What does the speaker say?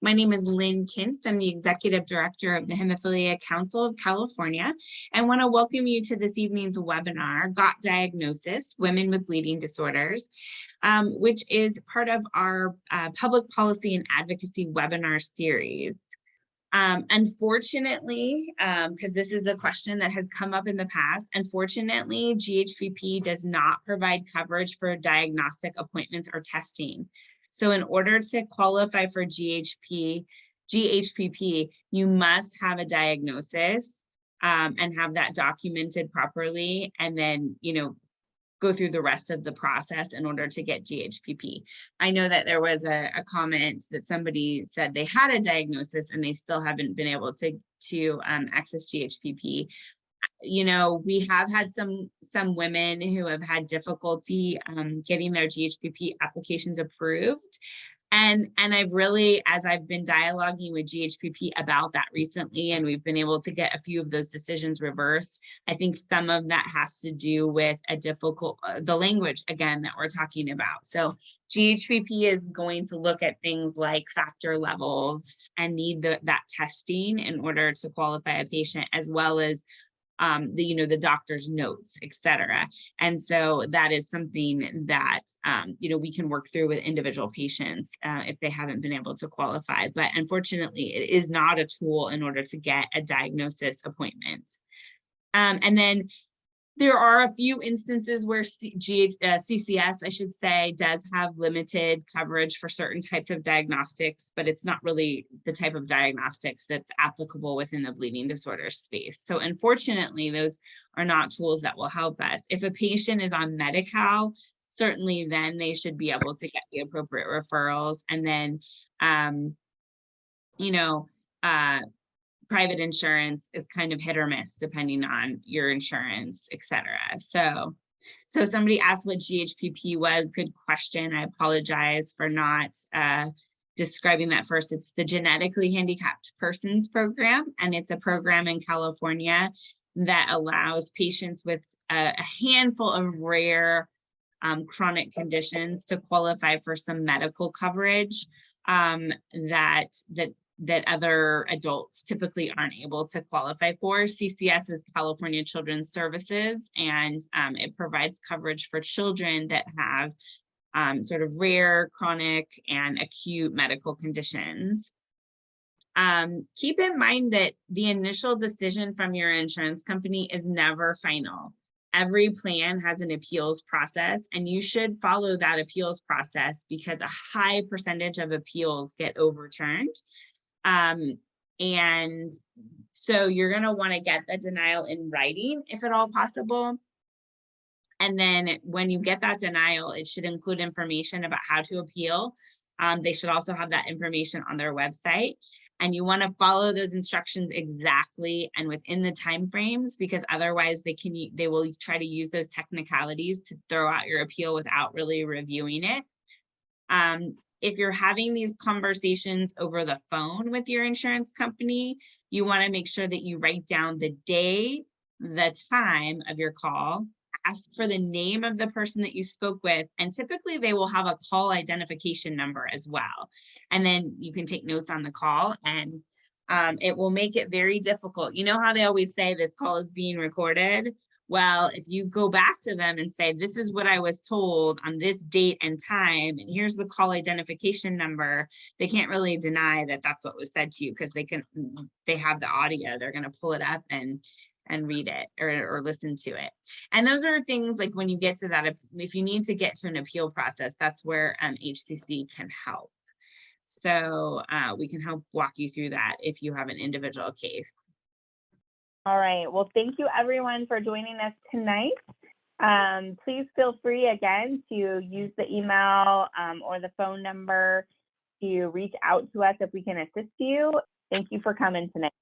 My name is Lynn Kinst. I'm the Executive Director of the Hemophilia Council of California, and want to welcome you to this evening's webinar, Got Diagnosis, Women with Bleeding Disorders, which is part of our Public Policy and Advocacy webinar series. Unfortunately, because this is a question that has come up in the past, unfortunately, GHPP does not provide coverage for diagnostic appointments or testing. So in order to qualify for GHPP, you must have a diagnosis and have that documented properly, and then, go through the rest of the process in order to get GHPP. I know that there was a comment that somebody said they had a diagnosis and they still haven't been able to access GHPP. We have had some women who have had difficulty getting their GHPP applications approved. And I've really, as I've been dialoguing with GHPP about that recently, and we've been able to get a few of those decisions reversed, I think some of that has to do with the language, again, that we're talking about. So GHPP is going to look at things like factor levels and need that testing in order to qualify a patient, as well as the doctor's notes, etc. And so that is something that, we can work through with individual patients if they haven't been able to qualify. But unfortunately, it is not a tool in order to get a diagnosis appointment. And then there are a few instances where CCS, I should say, does have limited coverage for certain types of diagnostics, but it's not really the type of diagnostics that's applicable within the bleeding disorder space. So unfortunately, those are not tools that will help us. If a patient is on Medi-Cal, certainly then they should be able to get the appropriate referrals. And then, private insurance is kind of hit or miss depending on your insurance, etc. So somebody asked what GHPP was. Good question. I apologize for not describing that first. It's the Genetically Handicapped Persons Program, and it's a program in California that allows patients with a handful of rare chronic conditions to qualify for some medical coverage that other adults typically aren't able to qualify for. CCS is California Children's Services, and it provides coverage for children that have sort of rare, chronic, and acute medical conditions. Keep in mind that the initial decision from your insurance company is never final. Every plan has an appeals process, and you should follow that appeals process because a high percentage of appeals get overturned. And so you're going to want to get the denial in writing if at all possible. And then when you get that denial, it should include information about how to appeal. They should also have that information on their website. And you want to follow those instructions exactly and within the timeframes, because otherwise they will try to use those technicalities to throw out your appeal without really reviewing it. If you're having these conversations over the phone with your insurance company, you want to make sure that you write down the day, the time of your call, ask for the name of the person that you spoke with, and typically they will have a call identification number as well. And then you can take notes on the call, and it will make it very difficult. You know how they always say this call is being recorded? Well, if you go back to them and say, this is what I was told on this date and time, and here's the call identification number, they can't really deny that that's what was said to you, because they have the audio. They're going to pull it up and read it or listen to it. And those are things like when you get to that, if you need to get to an appeal process, that's where HCC can help. So we can help walk you through that if you have an individual case. All right. Well, thank you everyone for joining us tonight. Please feel free again to use the email or the phone number to reach out to us if we can assist you. Thank you for coming tonight.